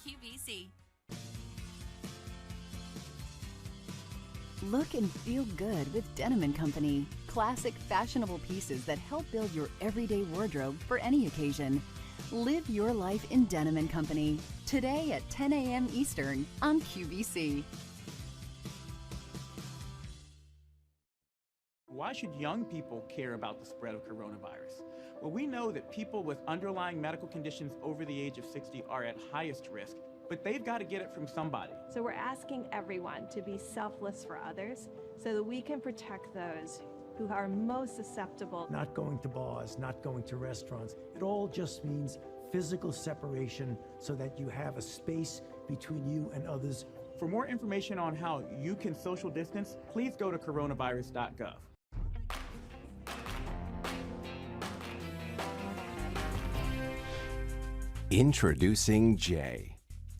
QVC. Look and feel good with Denim & Company. Classic, fashionable pieces that help build your everyday wardrobe for any occasion. Live your life in Denim & Company. Today at 10 a.m. Eastern on QVC. Why should young people care about the spread of coronavirus? Well, we know that people with underlying medical conditions over the age of 60 are at highest risk, but they've got to get it from somebody. So we're asking everyone to be selfless for others so that we can protect those who are most susceptible. Not going to bars, not going to restaurants. It all just means physical separation so that you have a space between you and others. For more information on how you can social distance, please go to coronavirus.gov. Introducing Jay,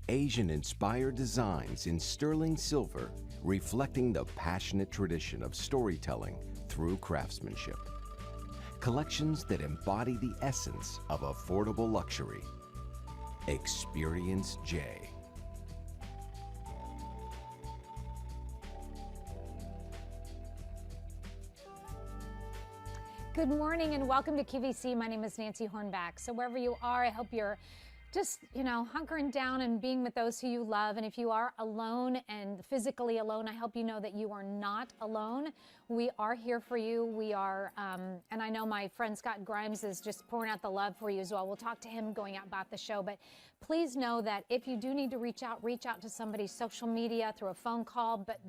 Asian-inspired designs in sterling silver, reflecting the passionate tradition of storytelling through craftsmanship. Collections that embody the essence of affordable luxury. Experience Jay. Good morning and welcome to QVC. My name is Nancy Hornback. So wherever you are, I hope you're just, hunkering down and being with those who you love. And if you are alone and physically alone, I hope you know that you are not alone. We are here for you. We are, and I know my friend Scott Grimes is just pouring out the love for you as well. We'll talk to him going out about the show, but please know that if you do need to reach out to somebody's social media through a phone call, but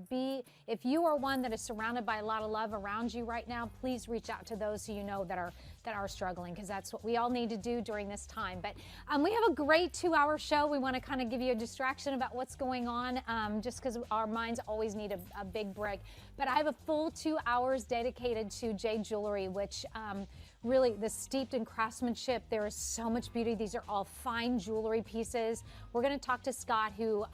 if you are one that is surrounded by a lot of love around you right now, please reach out to those who you know that are struggling, because that's what we all need to do during this time. But we have a great 2-hour show. We want to kind of give you a distraction about what's going on, just because our minds always need a big break. But I have a full 2 hours dedicated to Jay Jewelry, which really the steeped in craftsmanship. There is so much beauty. These are all fine jewelry pieces. We're going to talk to Scott, who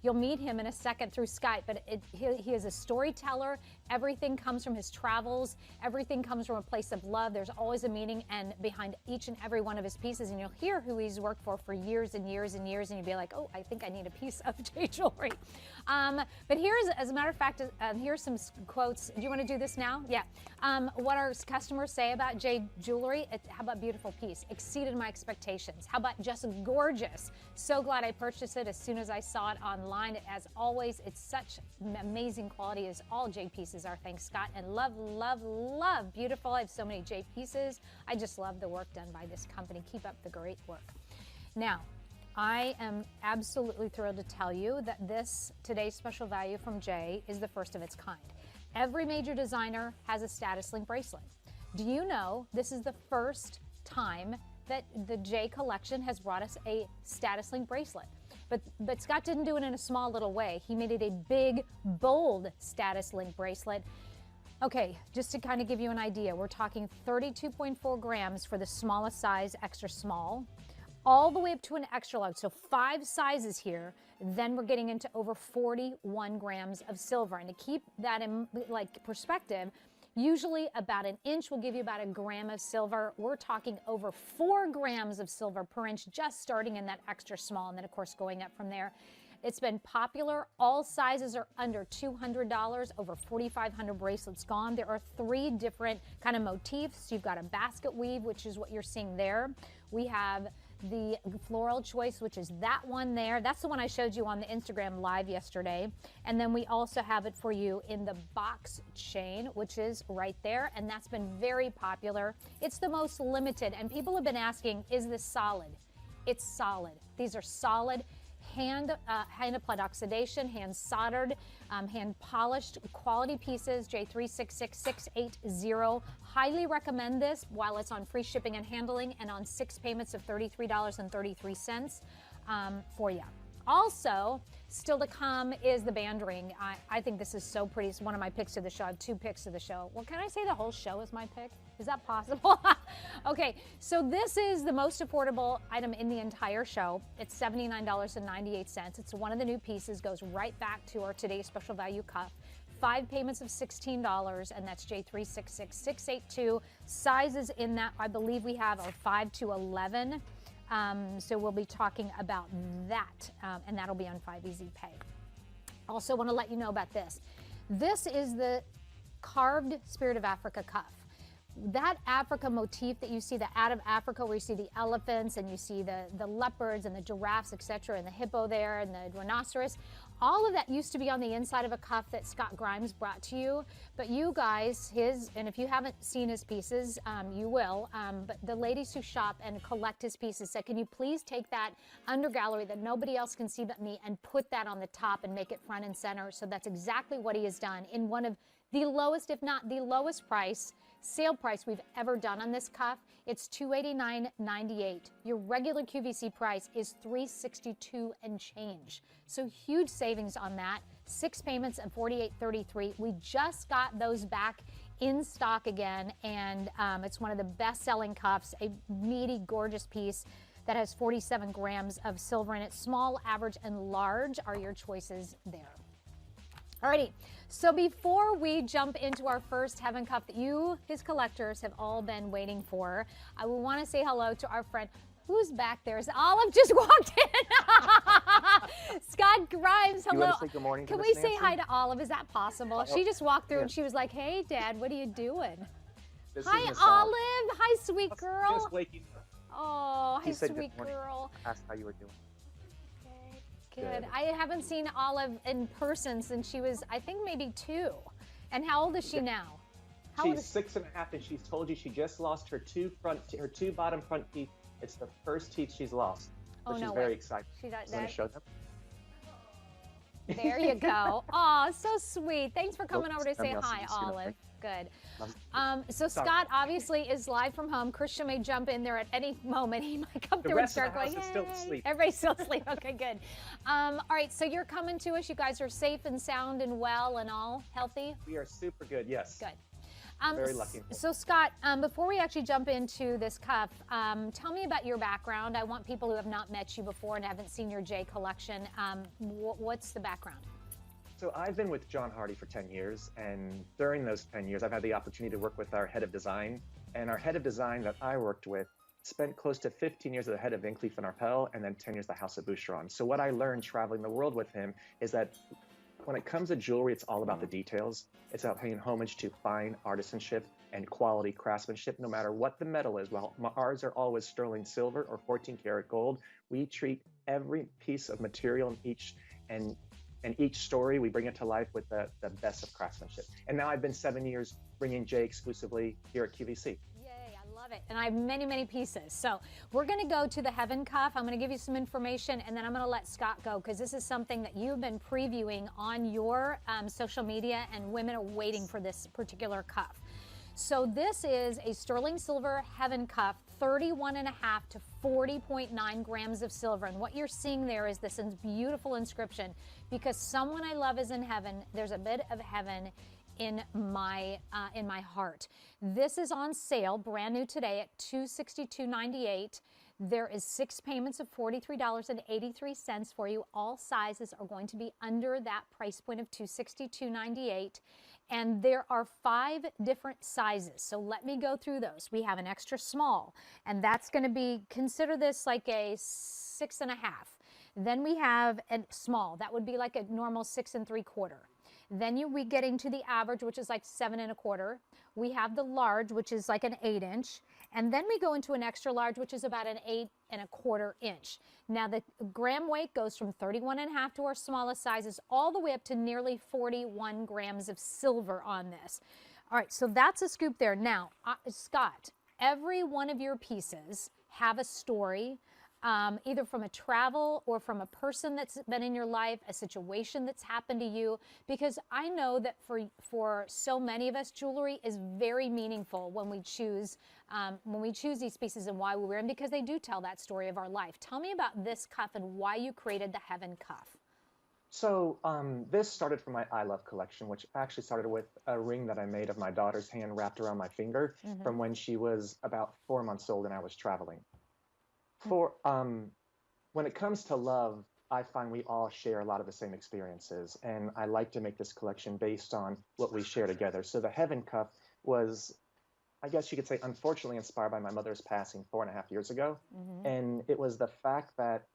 you'll meet him in a second through Skype, but he is a storyteller. Everything comes from his travels. Everything comes from a place of love. There's always a meaning and behind each and every one of his pieces, and you'll hear who he's worked for years and years and years, and you'll be like, oh, I think I need a piece of Jay Jewelry. But here's, as a matter of fact, here's some quotes. Do you want to do this now? Yeah. What our customers say about Jay Jewelry? How about beautiful piece? Exceeded my expectations. How about just gorgeous? So glad I purchased it as soon as I saw it online. As always, it's such amazing quality, as all Jay pieces are. Thanks, Scott. And love, love, love. Beautiful. I have so many Jay pieces. I just love the work done by this company. Keep up the great work. Now, I am absolutely thrilled to tell you that today's special value from Jay is the first of its kind. Every major designer has a status link bracelet. Do you know this is the first time that the Jay collection has brought us a status link bracelet? But Scott didn't do it in a small little way. He made it a big, bold status link bracelet. Okay, just to kind of give you an idea, we're talking 32.4 grams for the smallest size, extra small, all the way up to an extra large, so 5 sizes here. Then we're getting into over 41 grams of silver. And to keep that in perspective, usually about an inch will give you about a gram of silver. We're talking over 4 grams of silver per inch, just starting in that extra small, and then of course going up from there. It's been popular. All sizes are under $200, over 4,500 bracelets gone. There are 3 different kind of motifs. You've got a basket weave, which is what you're seeing there. We have the floral choice, which is that one there. That's the one I showed you on the Instagram live yesterday. And then we also have it for you in the box chain, which is right there. And that's been very popular. It's the most limited. And people have been asking, is this solid? It's solid. These are solid. Hand applied oxidation, hand soldered, hand polished quality pieces. J366680. Highly recommend this while it's on free shipping and handling and on 6 payments of $33.33 for you. Also, still to come is the band ring. I think this is so pretty. It's one of my picks of the show. I have 2 picks of the show. Well, can I say the whole show is my pick? Is that possible? Okay, so this is the most affordable item in the entire show. It's $79.98. It's one of the new pieces, goes right back to our today's special value cuff. 5 payments of $16, and that's J366682. Sizes in that, I believe we have, are 5 to 11. So we'll be talking about that, and that'll be on 5 Easy Pay. Also want to let you know about this. This is the carved Spirit of Africa cuff. That Africa motif that you see, the out of Africa, where you see the elephants and you see the leopards and the giraffes, etc., and the hippo there and the rhinoceros, all of that used to be on the inside of a cuff that Scott Grimes brought to you. But you guys, and if you haven't seen his pieces, you will, but the ladies who shop and collect his pieces said, can you please take that undergallery that nobody else can see but me and put that on the top and make it front and center? So that's exactly what he has done in one of the lowest, if not the lowest price, sale price we've ever done on this cuff. It's $289.98. Your regular QVC price is $362 and change. So huge savings on that. 6 payments of $48.33. We just got those back in stock again, and it's one of the best-selling cuffs, a meaty, gorgeous piece that has 47 grams of silver in it. Small, average, and large are your choices there. Alrighty, so before we jump into our first Heaven Cuff that you, his collectors, have all been waiting for, I will want to say hello to our friend. Who's back there? Is Olive just walked in? Scott Grimes, hello. You want to say good morning Can to we Miss say Nancy? hi to Olive? Is that possible? She just walked through and she was like, hey, Dad, what are you doing? This Hi, is Miss Olive. Hi, sweet girl. Just waking up. Oh, hi, He said good sweet morning. girl. Asked how you were doing. Good. Good. I haven't seen Olive in person since she was, I think, maybe 2. And how old is she now? How old She's is 6.5, and she's told you she just lost her two bottom front teeth. It's the first teeth she's lost. So Oh, she's no very way. excited. She's not I'm going that. to show them. There you go. Oh, so sweet. Thanks for coming Nope, over to say somebody else hi, is gonna Olive. think. Good. So Sorry. Scott obviously is live from home. Christian may jump in there at any moment. He might come The through and rest of start the house going, is still "Yay." asleep. Everybody's still asleep. Okay, good. All right, so you're coming to us. You guys are safe and sound and well and all healthy? We are super good, yes. Good. Very lucky. So Scott, before we actually jump into this cuff, tell me about your background. I want people who have not met you before and haven't seen your J collection. What's the background? So I've been with John Hardy for 10 years, and during those 10 years, I've had the opportunity to work with our head of design. And our head of design that I worked with spent close to 15 years as the head of Van Cleef & Arpels, and then 10 years at the House of Boucheron. So what I learned traveling the world with him is that when it comes to jewelry, it's all about the details. It's about paying homage to fine artisanship and quality craftsmanship, no matter what the metal is. Well, ours are always sterling silver or 14 karat gold. We treat every piece of material in each story, we bring it to life with the best of craftsmanship. And now I've been 7 years bringing J exclusively here at QVC. Yay, I love it. And I have many, many pieces. So we're going to go to the Heaven Cuff. I'm going to give you some information, and then I'm going to let Scott go, because this is something that you've been previewing on your social media, and women are waiting for this particular cuff. So this is a sterling silver Heaven Cuff, 31.5 to 40.9 grams of silver. And what you're seeing there is this beautiful inscription, because someone I love is in heaven. There's a bit of heaven in my heart. This is on sale, brand new today at $262.98. There is 6 payments of $43.83 for you. All sizes are going to be under that price point of $262.98. And there are 5 different sizes. So let me go through those. We have an extra small, and that's going to be, consider this like a 6.5. Then we have a small, that would be like a normal 6 3/4. Then we getting to the average, which is like 7 1/4. We have the large, which is like an 8-inch. And then we go into an extra large, which is about an 8 1/4 inch. Now the gram weight goes from 31.5 to our smallest sizes all the way up to nearly 41 grams of silver on this. All right, so that's a scoop there. Now, Scott, every one of your pieces have a story, either from a travel or from a person that's been in your life, a situation that's happened to you, because I know that for so many of us, jewelry is very meaningful when we choose these pieces and why we wear them, because they do tell that story of our life. Tell me about this cuff and why you created the Heaven Cuff. So this started from my I Love collection, which actually started with a ring that I made of my daughter's hand wrapped around my finger from when she was about 4 months old and I was traveling. When it comes to love, I find we all share a lot of the same experiences, and I like to make this collection based on what we share together. So the Heaven Cuff was I guess you could say, unfortunately inspired by my mother's passing 4.5 years ago. And it was the fact that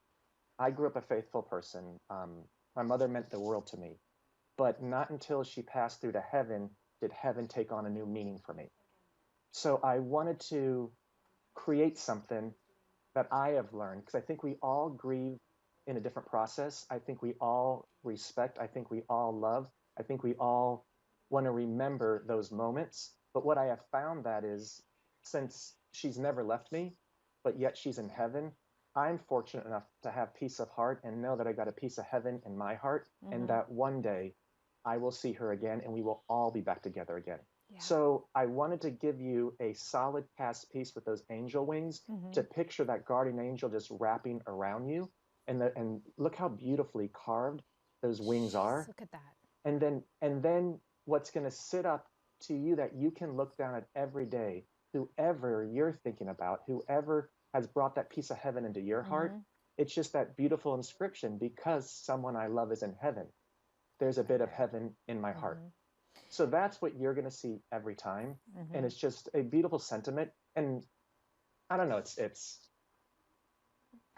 I grew up a faithful person. My mother meant the world to me, but not until she passed through to heaven did heaven take on a new meaning for me. So I wanted to create something that I have learned, because I think we all grieve in a different process. I think we all respect. I think we all love. I think we all want to remember those moments. But what I have found that is, since she's never left me, but yet she's in heaven, I'm fortunate enough to have peace of heart and know that I got a piece of heaven in my heart, and that one day I will see her again and we will all be back together again. Yeah. So I wanted to give you a solid cast piece with those angel wings to picture that guardian angel just wrapping around you, and look how beautifully carved those wings are. Look at that. And then what's going to sit up to you that you can look down at every day, whoever you're thinking about, whoever has brought that piece of heaven into your heart. It's just that beautiful inscription: because someone I love is in heaven, there's a bit of heaven in my heart. So that's what you're going to see every time. And it's just a beautiful sentiment. And I don't know,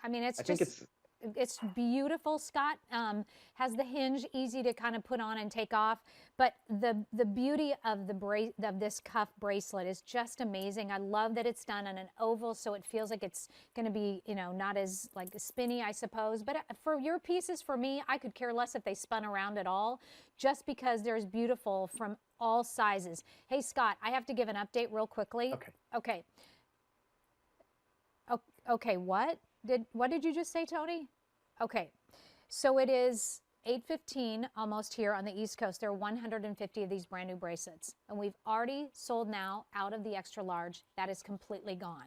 I mean, it's beautiful. Scott has the hinge, easy to kind of put on and take off. But the beauty of this cuff bracelet is just amazing. I love that it's done on an oval, so it feels like it's going to be, not as like spinny, I suppose. But for your pieces, for me, I could care less if they spun around at all, just because there's beautiful from all sizes. Hey, Scott, I have to give an update real quickly. Okay. Okay, what did you just say, Tony? Okay, so it is 8:15 almost here on the East Coast. There are 150 of these brand new bracelets, and we've already sold now out of the extra large. That is completely gone.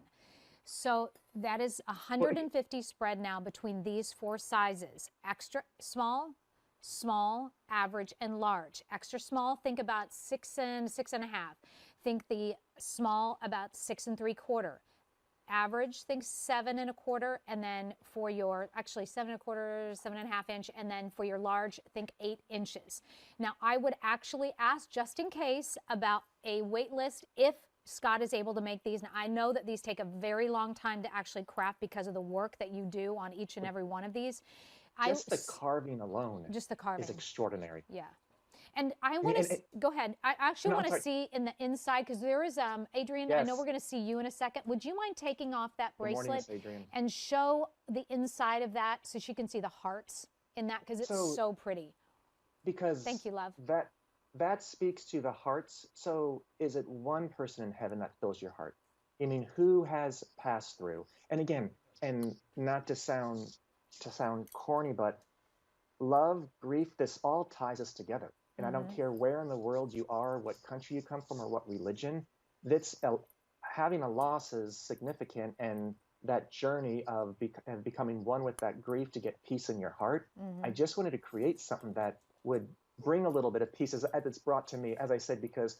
So that is 150 spread now between these four sizes: extra small, small, average, and large. Extra small, think about 6 and 6.5. Think the small about 6 3/4. Average, think 7 1/4, and then for your, actually 7 1/4, 7.5 inch, and then for your large, think 8 inches. Now, I would actually ask, just in case, about a wait list if Scott is able to make these. Now, I know that these take a very long time to actually craft because of the work that you do on each and every one of these. Just the carving alone is extraordinary. Yeah. And I want to go ahead. I actually want to see in the inside, because there is Adrian. Yes. I know we're going to see you in a second. Would you mind taking off that bracelet and show the inside of that so she can see the hearts in that, because it's so pretty. Because thank you, love. That speaks to the hearts. So is it one person in heaven that fills your heart? I mean, who has passed through? And again, and not to sound corny, but love, grief, this all ties us together. And I don't care where in the world you are, what country you come from, or what religion. Having a loss is significant, and that journey of becoming one with that grief to get peace in your heart. I just wanted to create something that would bring a little bit of peace, as it's brought to me, as I said, because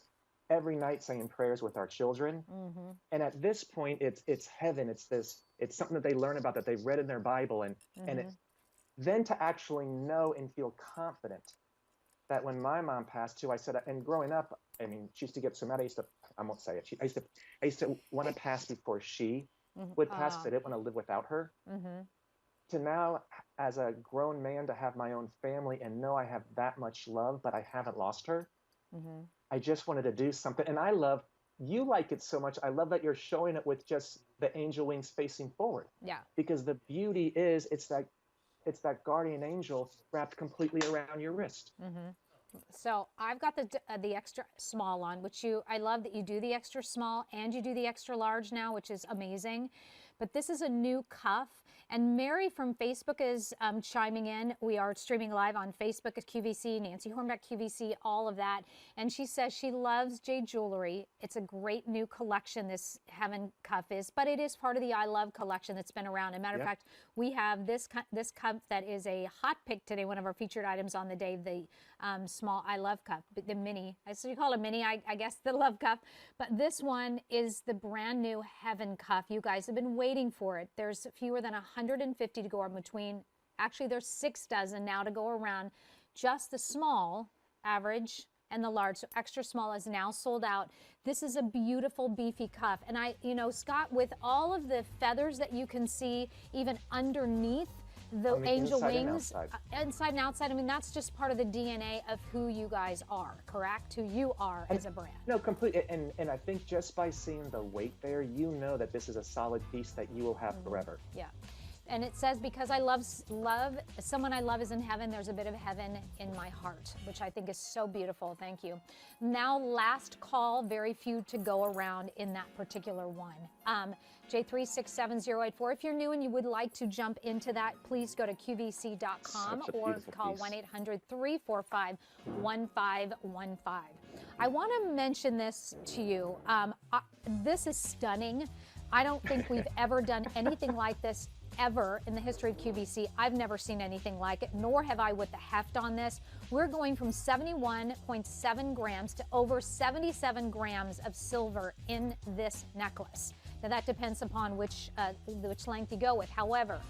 every night saying prayers with our children. And at this point, it's heaven. It's something that they learn about, that they've read in their Bible, and then to actually know and feel confident that when my mom passed too, I said, and growing up, I mean, she used to get so mad. I won't say it. I used to want to pass before she would pass, because I didn't want to live without her. To now, as a grown man, to have my own family and know I have that much love, but I haven't lost her. I just wanted to do something. And you like it so much. I love that you're showing it with just the angel wings facing forward. Yeah. Because the beauty is, it's that guardian angel wrapped completely around your wrist. So I've got the extra small on, which I love that you do the extra small and you do the extra large now, which is amazing. But this is a new cuff. And Mary from Facebook is chiming in. We are streaming live on Facebook at QVC, Nancy Hornbeck QVC, all of that. And she says she loves Jade Jewelry. It's a great new collection, this Heaven cuff is, but it is part of the I Love collection that's been around. As a matter of fact, we have this cuff that is a hot pick today, one of our featured items on the day, the small I Love cuff, the mini. So you call it a mini, I guess, the Love cuff. But this one is the brand new Heaven cuff. You guys have been waiting for it. There's fewer than 150 to go in between. Actually, there's 6 dozen now to go around. Just the small, average, and the large. So extra small is now sold out. This is a beautiful beefy cuff. And Scott, with all of the feathers that you can see even underneath the angel wings, inside and outside, I mean, that's just part of the DNA of who you guys are, correct? Who you are as a brand. No, completely. And I think just by seeing the weight there, you know that this is a solid piece that you will have forever. Yeah. And it says, because I love, someone I love is in heaven, there's a bit of heaven in my heart, which I think is so beautiful. Thank you. Now, last call, very few to go around in that particular one. J367084. If you're new and you would like to jump into that, please go to QVC.com or call 1-800-345-1515. I want to mention this to you. This is stunning. I don't think we've ever done anything like this ever in the history of QVC. I've never seen anything like it, nor have I with the heft on this. We're going from 71.7 grams to over 77 grams of silver in this necklace. Now that depends upon which length you go with. However,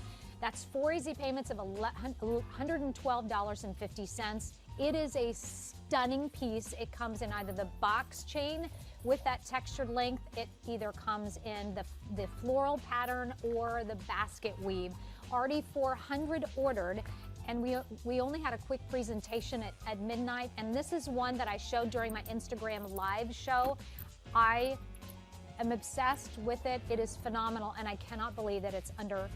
that's 4 easy payments of $112.50. It is a stunning piece. It comes in either the box chain with that textured length. It either comes in the floral pattern or the basket weave. Already 400 ordered, and we only had a quick presentation at midnight, and this is one that I showed during my Instagram live show. I am obsessed with it. It is phenomenal, and I cannot believe that it's under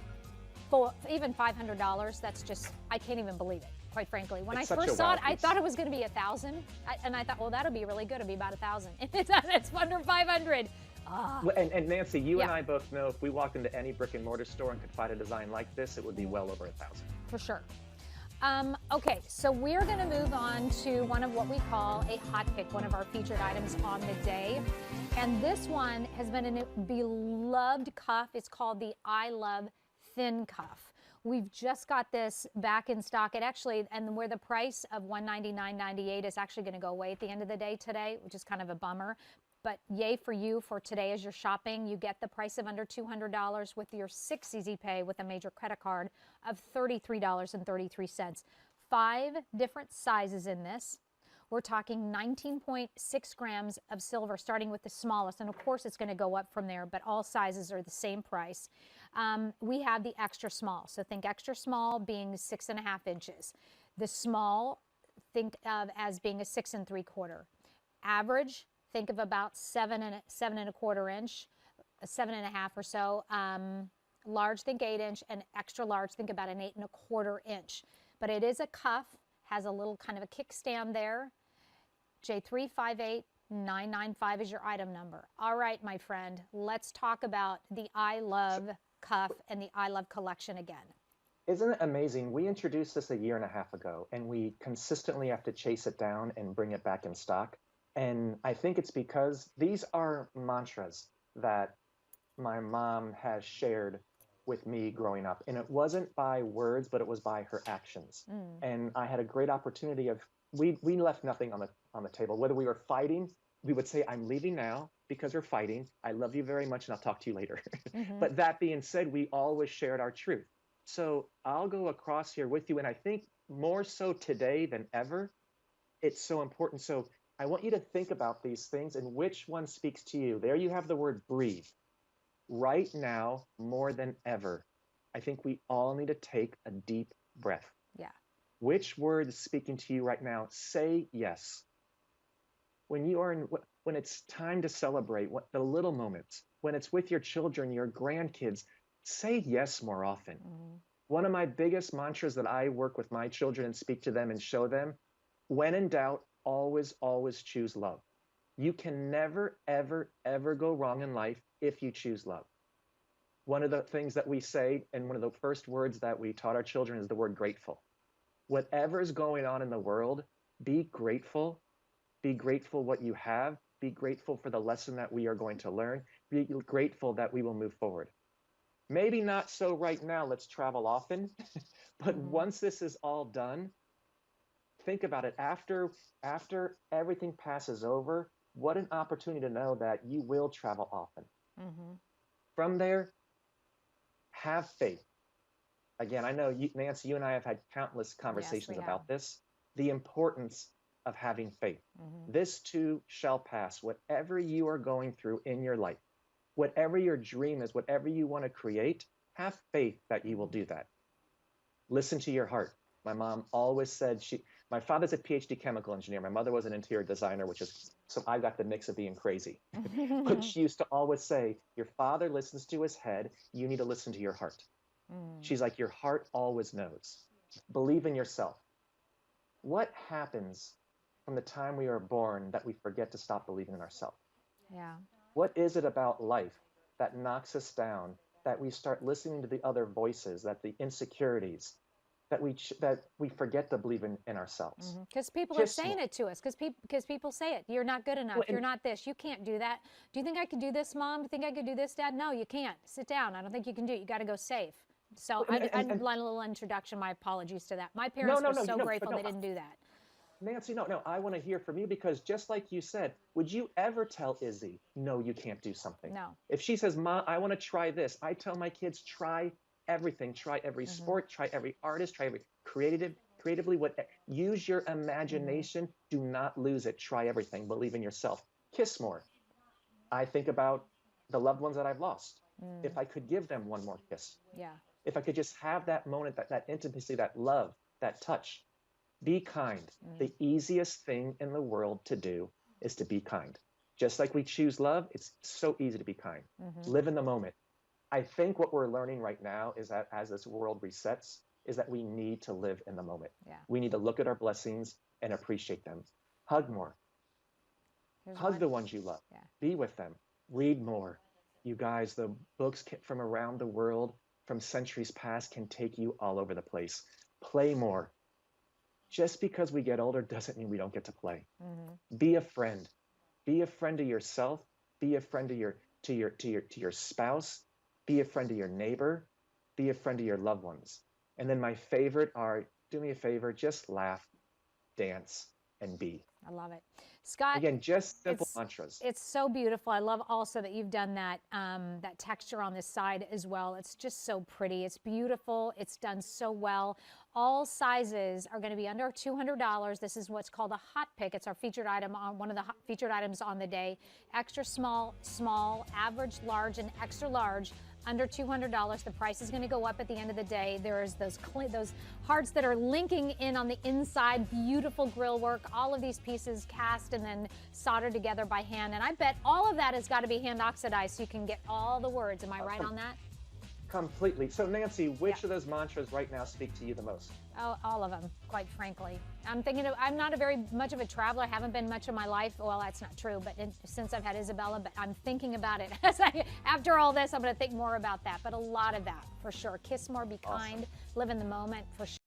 even $500. That's just, I can't even believe it, quite frankly. When I first saw it, I thought it was going to be $1,000, and I thought, well, that'll be really good. It'll be about $1,000. It's under $500. Well, and Nancy, you and I both know if we walked into any brick and mortar store and could find a design like this, it would be well over $1,000. For sure. Okay, so we're going to move on to one of what we call a hot pick, one of our featured items on the day. And this one has been a beloved cuff. It's called the I Love Thin Cuff. We've just got this back in stock. It actually, and where the price of $199.98 is actually going to go away at the end of the day today, which is kind of a bummer. But yay for you for today as you're shopping. You get the price of under $200 with your 6 easy pay with a major credit card of $33.33. 5 different sizes in this. We're talking 19.6 grams of silver, starting with the smallest. And of course, it's going to go up from there, but all sizes are the same price. We have the extra small. So think extra small being 6.5 inches. The small, think of as being a 6 3/4. Average, think of about 7 1/4 inch, 7.5 or so. Large, think 8 inch, and extra large, think about an 8 1/4 inch. But it is a cuff, has a little kind of a kickstand there. J358995 is your item number. All right, my friend, let's talk about the I Love cuff and the I Love collection again. Isn't it amazing? We introduced this 1.5 years ago, and we consistently have to chase it down and bring it back in stock. And I think it's because these are mantras that my mom has shared with me growing up. And it wasn't by words, but it was by her actions. And I had a great opportunity of, we left nothing on the table. Whether we were fighting, we would say, I'm leaving now because we're fighting. I love you very much and I'll talk to you later. But that being said, we always shared our truth. So I'll go across here with you. And I think more so today than ever, it's so important. So I want you to think about these things and which one speaks to you. There you have the word breathe. Right now, more than ever, I think we all need to take a deep breath. Yeah. Which word is speaking to you right now? Say yes. When it's time to celebrate the little moments, when it's with your children, your grandkids, say yes more often. One of my biggest mantras that I work with my children and speak to them and show them, when in doubt, always, always choose love. You can never, ever, ever go wrong in life if you choose love. One of the things that we say, and one of the first words that we taught our children is the word grateful. Whatever is going on in the world, be grateful. Be grateful what you have. Be grateful for the lesson that we are going to learn. Be grateful that we will move forward. Maybe not so right now, let's travel often, but once this is all done, think about it. After everything passes over, what an opportunity to know that you will travel often. From there, have faith. Again, I know, Nancy, you and I have had countless conversations about this. The importance of having faith. This too shall pass. Whatever you are going through in your life, whatever your dream is, whatever you want to create, have faith that you will do that. Listen to your heart. My mom always said my father's a PhD chemical engineer. My mother was an interior designer, so I got the mix of being crazy. But she used to always say, your father listens to his head. You need to listen to your heart. She's like, your heart always knows. Believe in yourself. What happens from the time we are born that we forget to stop believing in ourselves? Yeah. What is it about life that knocks us down, that we start listening to the other voices, that the insecurities, that we forget to believe in ourselves? Because people are saying it to us. Because people say it. You're not good enough. You're not this. You can't do that. Do you think I could do this, Mom? Do you think I could do this, Dad? No, you can't. Sit down. I don't think you can do it. You got to go safe. So I'd like a little introduction. My apologies to that. My parents were so grateful they didn't do that. Nancy, no, I want to hear from you, because just like you said, would you ever tell Izzy, no, you can't do something? No. If she says, Ma, I want to try this, I tell my kids, try everything, try every sport, try every artist, try every creatively, use your imagination. Do not lose it. Try everything. Believe in yourself. Kiss more. I think about the loved ones that I've lost. If I could give them one more kiss. Yeah. If I could just have that moment, that intimacy, that love, that touch. Be kind. The easiest thing in the world to do is to be kind. Just like we choose love, it's so easy to be kind. Live in the moment. I think what we're learning right now is that as this world resets, is that we need to live in the moment. Yeah. We need to look at our blessings and appreciate them. Hug more. Hug the ones you love. Yeah. Be with them. Read more. You guys, the books from around the world, from centuries past, can take you all over the place. Play more. Just because we get older doesn't mean we don't get to play. Be a friend. Be a friend to yourself. Be a friend to your spouse. Be a friend to your neighbor. Be a friend to your loved ones. And then my favorite are, do me a favor, just laugh, dance, and be. I love it. Scott, again, just simple mantras. It's so beautiful. I love also that you've done that that texture on this side as well. It's just so pretty. It's beautiful. It's done so well. All sizes are going to be under $200. This is what's called a hot pick. It's our featured item on one of the featured items on the day. Extra small, small, average, large, and extra large. Under $200. The price is going to go up at the end of the day. There's those hearts that are linking in on the inside. Beautiful grill work. All of these pieces cast and then soldered together by hand. And I bet all of that has got to be hand oxidized so you can get all the words. Am I right on that? Completely. So Nancy, which of those mantras right now speak to you the most? Oh, all of them, quite frankly. I'm not a very much of a traveler. I haven't been much of my life. Well, that's not true, but since I've had Isabella, but I'm thinking about it. After all this, I'm going to think more about that. But a lot of that, for sure. Kiss more, be kind, live in the moment, for sure.